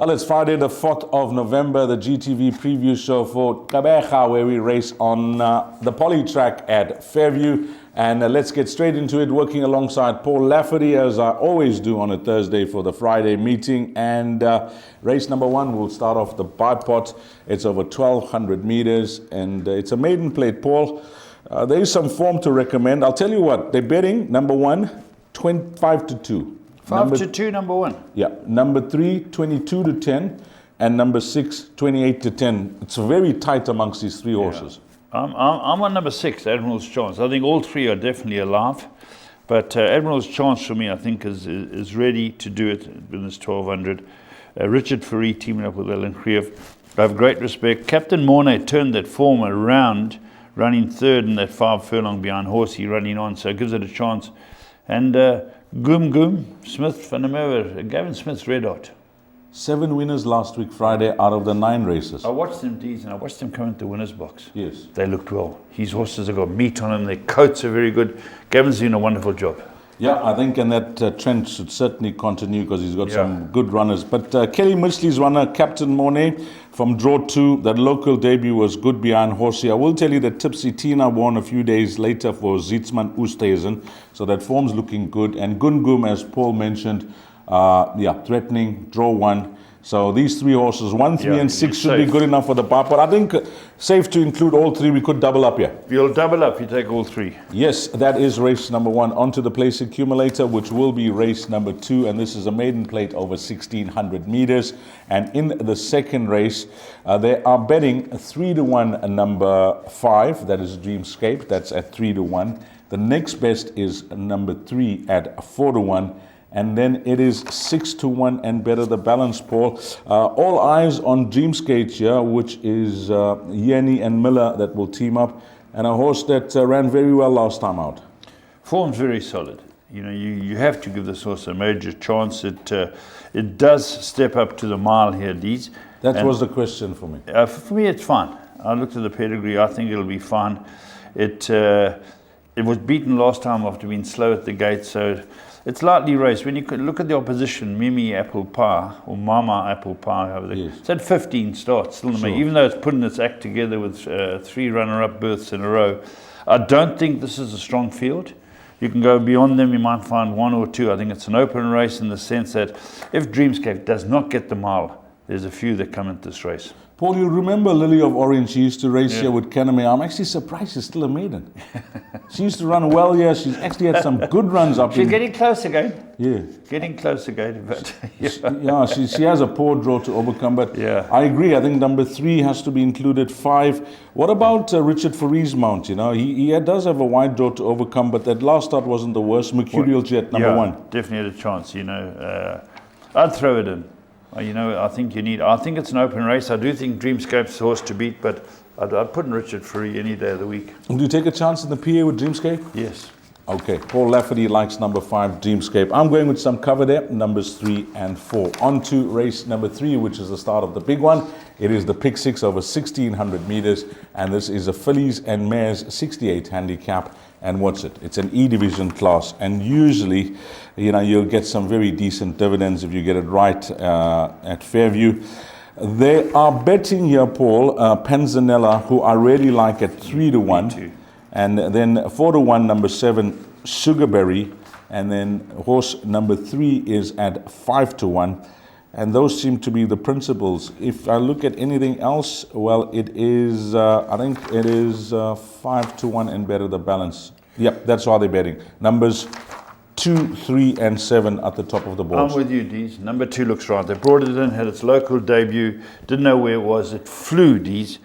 Well, it's Friday the 4th of November, the GTV Preview Show for Kabeja, where we race on the poly track at Fairview. And let's get straight into it, working alongside Paul Lafferty, as I always do on a Thursday for the Friday meeting. And race number one, we'll start off the bipod. It's over 1,200 meters, and it's a maiden plate, Paul. There is some form to recommend. I'll tell you what, they're betting number one, 25 to 2. 5 to 2, number one. Yeah. Number 3, 22 to 10. And number 6, 28 to 10. It's very tight amongst these three horses. I'm on number 6, Admiral's Chance. I think all three are definitely alive. But Admiral's Chance for me, I think, is ready to do it in this 1,200. Richard Fourie teaming up with Ellen Krief. I have great respect. Captain Mornay turned that form around, running third in that 5 furlong behind Horsey, running on, so it gives it a chance. And Goom, Smith, Van der Merwe, Gavin Smith's red hot. 7 winners last week, Friday, out of the 9 races. I watched them, Dees, and I watched them come into the winner's box. Yes. They looked well. His horses have got meat on them. Their coats are very good. Gavin's doing a wonderful job. Yeah, I think, and that trend should certainly continue because he's got some good runners. But Kelly Mitchley's runner, Captain Mornay, from draw 2, that local debut was good behind Horsey. I will tell you that Tipsy Tina won a few days later for Zietsman Oosthuizen, so that form's looking good. And Goom, as Paul mentioned, threatening, draw 1. So these three horses, 1, 3, and 6 should be good enough for the bar. But I think safe to include all 3. We could double up here. You'll double up, you take all 3. Yes, that is race number 1. On to the place accumulator, which will be race number 2. And this is a maiden plate over 1,600 meters. And in the second race, they are betting 3 to 1 number 5. That is Dreamscape. That's at 3 to 1. The next best is number 3 at 4 to 1. And then it is 6 to 1 and better the balance, Paul. All eyes on Dreamscape here, which is Yenny and Miller that will team up, and a horse that ran very well last time out. Form's very solid. You know, you have to give this horse a major chance. It does step up to the mile here, Dees. That was the question for me. For me, it's fine. I looked at the pedigree. I think it'll be fine. It was beaten last time after being slow at the gate, so it's lightly raced. When you look at the opposition, Mimi Apple Pie, or Mama Apple Pie, it's had 15 starts still in the even though it's putting its act together with 3 runner-up berths in a row. I don't think this is a strong field. You can go beyond them, you might find 1 or 2. I think it's an open race in the sense that if Dreamscape does not get the mile, there's a few that come into this race. Paul, you remember Lily of Orange? She used to race here with Kaname. I'm actually surprised she's still a maiden. She used to run well here. She's actually had some good runs up. She's getting close again. Yeah. Getting close again. But she has a poor draw to overcome. But I agree. I think number 3 has to be included. 5. What about Richard Fourie's mount? You know, he does have a wide draw to overcome, but that last start wasn't the worst. Mercurial Jet, number 1. Definitely had a chance. You know, I'd throw it in. You know, I think it's an open race. I do think Dreamscape's the horse to beat, but I'd put in Richard Fourie any day of the week. Do you take a chance in the PA with Dreamscape? Yes. Okay, Paul Lafferty likes number 5, Dreamscape. I'm going with some cover there, numbers 3 and 4. On to race number 3, which is the start of the big one. It is the Pick 6 over 1,600 meters, and this is a fillies and mares 68 handicap. And what's it? It's an E division class, and usually, you know, you'll get some very decent dividends if you get it right at Fairview. They are betting here, Paul, Panzanella, who I really like at 3 to 1. And then 4 to 1, number 7, Sugarberry. And then horse number 3 is at 5 to 1. And those seem to be the principles. If I look at anything else, well, it is, I think it is 5 to 1 and better the balance. Yep, that's why they're betting. Numbers 2, 3, and 7 at the top of the board. I'm with you, Dees. Number 2 looks right. They brought it in, had its local debut, didn't know where it was. It flew, Dees,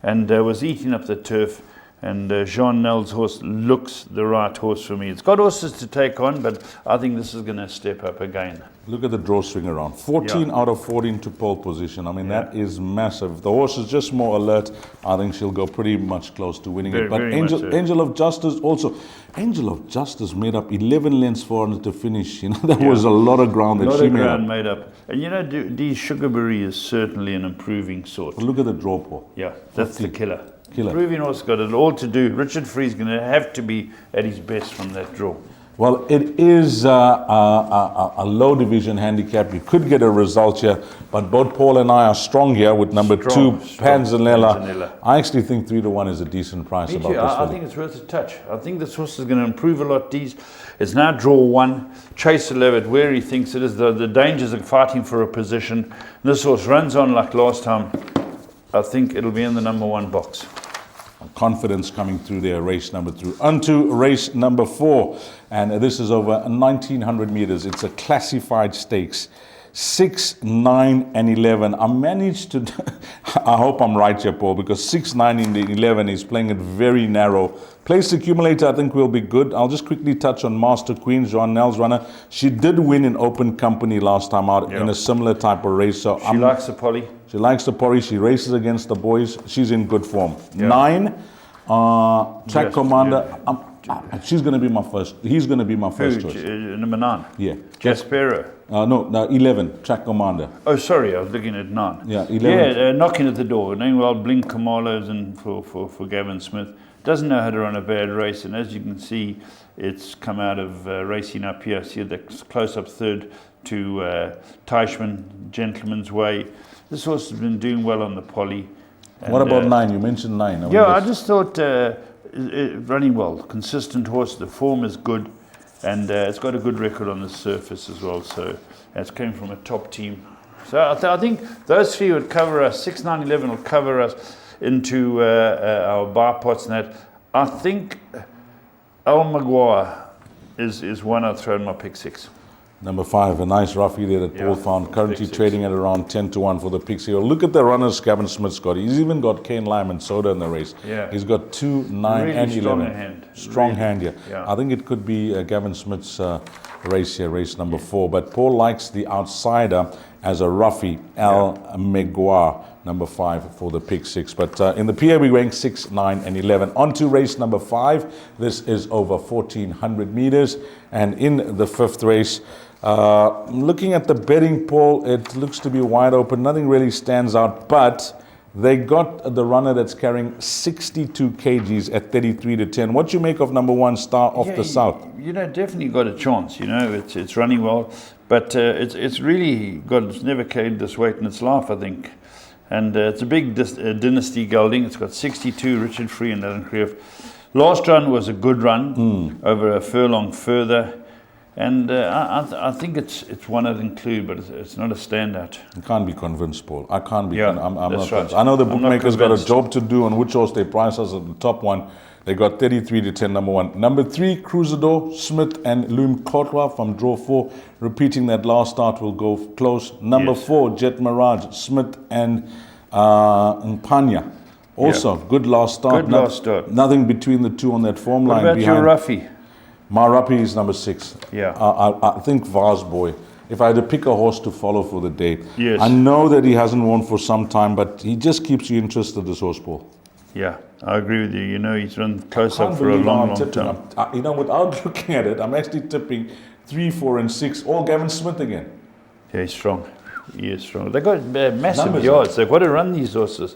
and was eating up the turf. And Jean Nell's horse looks the right horse for me. It's got horses to take on, but I think this is going to step up again. Look at the draw swing around. 14 out of 14 to pole position. I mean, that is massive. The horse is just more alert. I think she'll go pretty much close to winning it. But Angel of Justice also. Angel of Justice made up 11 lengths for her to finish. You know, that was a lot of ground that she made up. And you know, D. Sugarberry is certainly an improving sort. But look at the draw, Paul. Yeah, that's the killer. Improving horse got it all to do. Richard Fourie's going to have to be at his best from that draw. Well, it is a low division handicap. You could get a result here, but both Paul and I are strong here with number two, Panzanella. I actually think 3-1 is a decent price. Me too. I think it's worth a touch. I think this horse is going to improve a lot. It's now draw 1. Chase 11 where he thinks it is. The dangers of fighting for a position. This horse runs on like last time. I think it'll be in the number 1 box. Confidence coming through there, race number 3. Onto race number 4, and this is over 1900 meters. It's a classified stakes. 6, 9, and 11. I managed to, I hope I'm right here, Paul, because 6, 9, and 11 is playing it very narrow. Place accumulator, I think, will be good. I'll just quickly touch on Master Queen, Joan Nell's runner. She did win in open company last time out in a similar type of race. So she likes the poly. She likes the poly. She races against the boys. She's in good form. 9, Track Commander. She's going to be my first. He's going to be my first choice. Number 9. Yeah. Jaspero. No, 11. Track Commander. Oh, sorry, I was looking at 9. Yeah, 11. Yeah, knocking at the door. Knowing well, Blink Kamalos and for Gavin Smith. Doesn't know how to run a bad race, and as you can see, it's come out of racing up here. See the close-up third to Teichmann, Gentleman's Way. This horse has been doing well on the poly. What about 9? You mentioned 9. Yeah, I just thought running well, consistent horse. The form is good, and it's got a good record on the surface as well. So it's came from a top team. So I think those 3 would cover us. 6, 9, 11 will cover us into our bar pots and that. I think El Maguire is one I'd throw in my pick 6. Number 5, a nice roughie there that Paul found, currently trading at around 10-1 for the picks here. Look at the runners Gavin Smith's got. He's even got Kane Lyman Soda in the race. Yeah. He's got 2, 9, really and 11. Strong hand here. Yeah. I think it could be Gavin Smith's race here, race number 4. But Paul likes the outsider as a roughie, El Maguire, number 5 for the pick 6. But in the PA we rank 6, 9, and 11. On to race number 5. This is over 1400 meters. And in the 5th race, looking at the betting, Paul, it looks to be wide open. Nothing really stands out, but they got the runner that's carrying 62 kgs at 33-10. What you make of number 1, Star of the South? You know, definitely got a chance. You know, it's running well, but it's really it's never carried this weight in its life, I think. And it's a big dynasty gelding. It's got 62, Richard Free and Alan Creef. Last run was a good run over a furlong further. And I think it's one I'd include, but it's not a standout. You can't be convinced, Paul. I can't be. Yeah, I'm not that's right. I know the bookmakers got a job to do on which horse they price us at the top one. They got 33-10, number 1. Number 3, Crusader, Smith and Loom Kotwa from draw 4. Repeating that last start will go close. Number 4, Jet Mirage, Smith and Mpanya. Also, good last start. Good last start. Nothing between the 2 on that form line behind. What about your roughie? My roughie is number 6. Yeah. I think Vars Boy. If I had to pick a horse to follow for the day, yes. I know that he hasn't won for some time, but he just keeps you interested, this horse, Paul. Yeah, I agree with you. You know, he's run close up for a long time. You know, without looking at it, I'm actually tipping 3, 4, and 6. All Gavin Smith again. Yeah, he's strong. He is strong. They got massive yards. They've got to run these horses.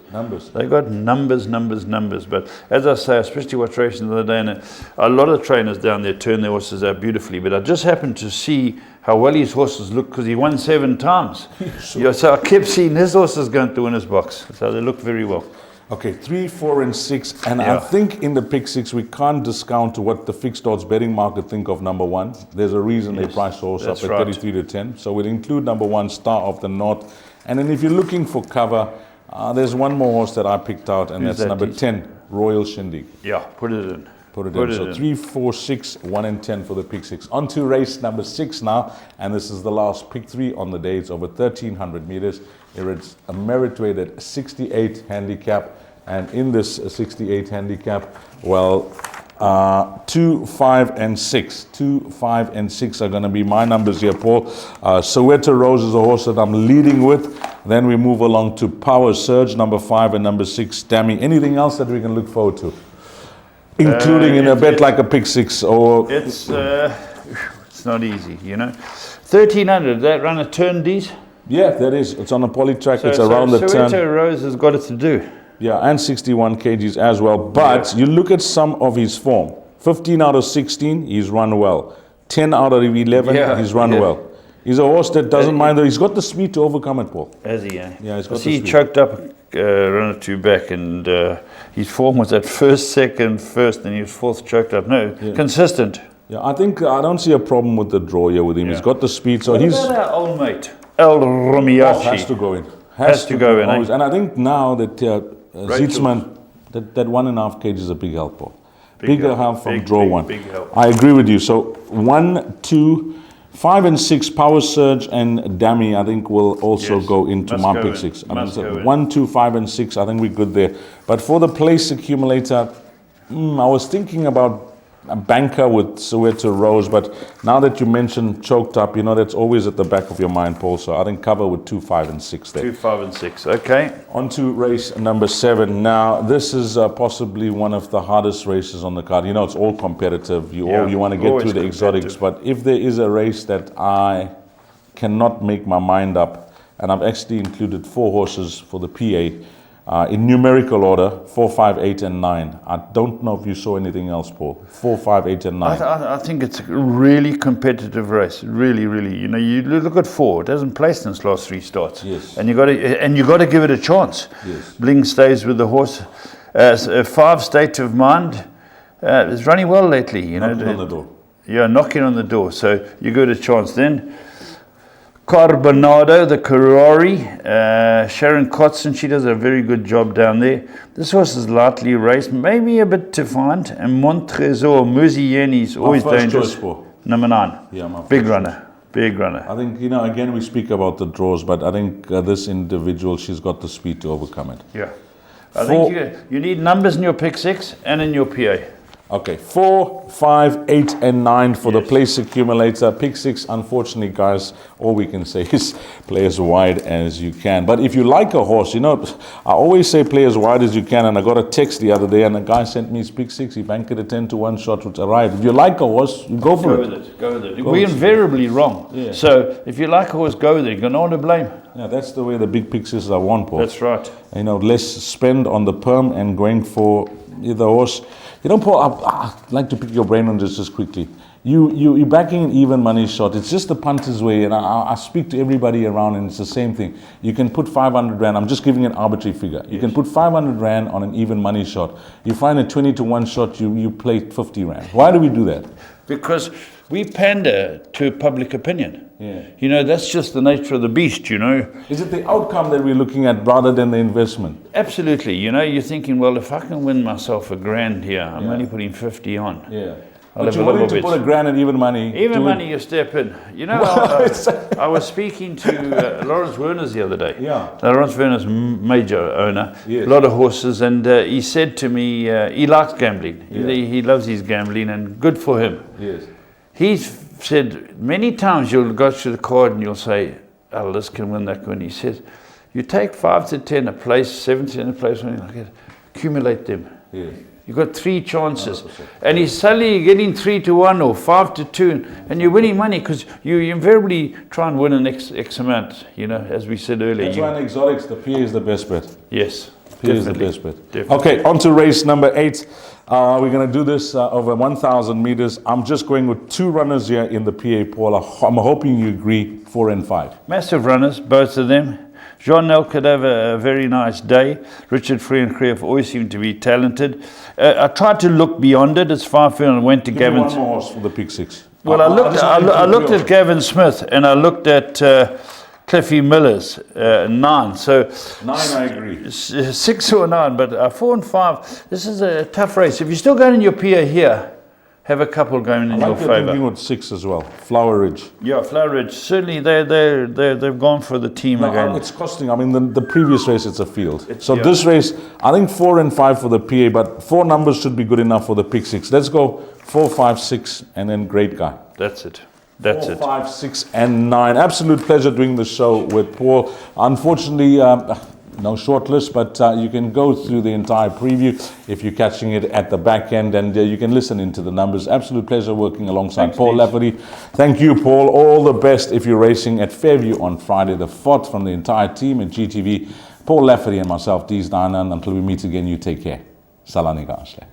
They got numbers. But as I say, especially watched racing the other day, and a lot of trainers down there turn their horses out beautifully. But I just happened to see how well his horses look because he won 7 times. So I kept seeing his horses going to win his box. So they look very well. Okay, 3, 4, and 6. And I think in the pick 6, we can't discount what the fixed odds betting market think of number 1. There's a reason they price the horse up at 33-10. So we'll include number 1, Star of the North. And then if you're looking for cover, there's one more horse that I picked out, and that's number 10, Royal Shindig. Yeah, put it in. Put it in. So 3, 4, 6, 1, and 10 for the pick 6. On to race number 6 now. And this is the last pick 3 on the day. It's over 1,300 meters. It's a merit-weighted 68 handicap. And in this 68 handicap, well, 2, 5, and 6. 2, 5, and 6 are going to be my numbers here, Paul. Soweto Rose is a horse that I'm leading with. Then we move along to Power Surge, number 5, and number 6, Dammy. Anything else that we can look forward to? Including in a bet like a pick 6? Or it's not easy, you know. 1,300, that run a turn, D's? Yeah, that is. It's on a poly track. It's around the turn. Soweto Rose has got it to do. Yeah, and 61 kgs as well. But you look at some of his form. 15 out of 16, he's run well. 10 out of 11, Yeah, he's run well. He's a horse that doesn't mind, he's got the speed to overcome it, Paul. Has he? Eh? Yeah, he's got the He speed. choked up run or two back, and his form was at first, second, first, and he was fourth choked up. No, consistent. Yeah, I don't see a problem with the draw here with him. He's got the speed, so What he's... about our old mate, El Romiachi? has to go in. Has to go in, eh? always. And I think now that Zietsman, that 1.5 kg is a big help, Paul. Bigger help from draw one. Big help. I agree with you. So 1, 2, 5 and 6, Power Surge and Dummy, I think will also go into Must my go pick in. 6. I Must think go in. 1, 2, 5 and 6, I think we're good there. But for the place accumulator, I was thinking about a banker with Soweto Rose, but now that you mentioned choked up, that's always at the back of your mind, Paul. So I think cover with 2, 5 and 6 there. 2, 5 and 6, okay. On to race number 7. Now, this is possibly one of the hardest races on the card. It's all competitive. You want to get always through the exotics. But if there is a race that I cannot make my mind up, and I've actually included 4 horses for the PA, in numerical order, 4, 5, 8, and 9. I don't know if you saw anything else, Paul. 4, 5, 8, and 9. I think it's a really competitive race. Really, really. You look at 4. It hasn't placed in its last 3 starts. Yes. And you got to give it a chance. Yes. Bling stays with the horse. 5, State of Mind. It's running well lately. Knocking on the door. Yeah, knocking on the door. So you give it a chance. Then Carbonado, the Karori, Sharon Kotson, she does a very good job down there. This horse is lightly raced, maybe a bit to find. And Montresor, Muzieni's always dangerous. Number 9. Yeah, my big runner. Big runner. I think, again, we speak about the draws, but I think this individual, she's got the speed to overcome it. Yeah. I think you need numbers in your pick 6 and in your PA. Okay, 4, 5, 8, and 9 for the place accumulator. Pick 6, unfortunately, guys, all we can say is play as wide as you can. But if you like a horse, I always say play as wide as you can. And I got a text the other day, and a guy sent me his pick 6. He banked it a 10-1 shot, which arrived. If you like a horse, you go for it. Go with it. We're invariably wrong. Yeah. So if you like a horse, go with it. You're not to blame. Yeah, that's the way the big pick 6s are won, Paul. That's right. Less spend on the perm and going for the horse. Paul, I'd like to pick your brain on this just quickly. You're backing an even money shot. It's just the punter's way, and I speak to everybody around, and it's the same thing. You can put 500 Rand. I'm just giving an arbitrary figure. You can put 500 Rand on an even money shot. You find a 20-1 shot, you play 50 Rand. Why do we do that? Because we pander to public opinion. Yeah. That's just the nature of the beast, Is it the outcome that we're looking at rather than the investment? Absolutely. You're thinking, well, if I can win myself $1,000 here, I'm only putting 50 on. Yeah. I'll But have you're a willing little to put bit. $1,000 in even money. Even money, you step in. I was speaking to Lawrence Werner's the other day. Yeah. Lawrence Werner's major owner. Yes. A lot of horses, and he said to me, he likes gambling. Yeah. He loves his gambling, and good for him. Yes. He's said many times you'll go to the card and you'll say, oh, this can win, that can win. He says, you take 5 to 10 a place, 7 to 10 a place, something like that, accumulate them. Yes. You've got 3 chances. 100%. And he's suddenly getting 3 to 1 or 5 to 2, and you're winning money because you invariably try and win an X amount, as we said earlier. That's why in exotics, the PA is the best bet. Yes. PA is the best bet. Definitely. Okay, on to race number 8. We're going to do this over 1,000 meters. I'm just going with 2 runners here in the PA, Paul. I'm hoping you agree, 4 and 5. Massive runners, both of them. Jean-Nel could have a very nice day. Richard Free and Krief always seem to be talented. I tried to look beyond it. It's 5 and went to Give Gavin. me one more horse for the pick 6. Well, I looked at Gavin Smith, and I looked at Cliffy Miller's 9. So 9, I agree. 6 or 9, but 4 and 5. This is a tough race. If you're still going in your PA here, have a couple going in your Thinking favour. with 6 as well. Flower Ridge. Yeah, Flower Ridge. Certainly, they've gone for the team again. It's costing. The previous race, it's a field. This race, I think 4 and 5 for the PA, but 4 numbers should be good enough for the pick 6. Let's go 4, 5, 6, and then great guy. That's it. 4, 5, 6, and 9. Absolute pleasure doing the show with Paul. Unfortunately, no short list, but you can go through the entire preview if you're catching it at the back end, and you can listen into the numbers. Absolute pleasure working alongside Paul Lafferty. Thank you, Paul. All the best if you're racing at Fairview on Friday the 4th from the entire team at GTV. Paul Lafferty and myself, Dees Dinan. Until we meet again, you take care. Salani Gaasle.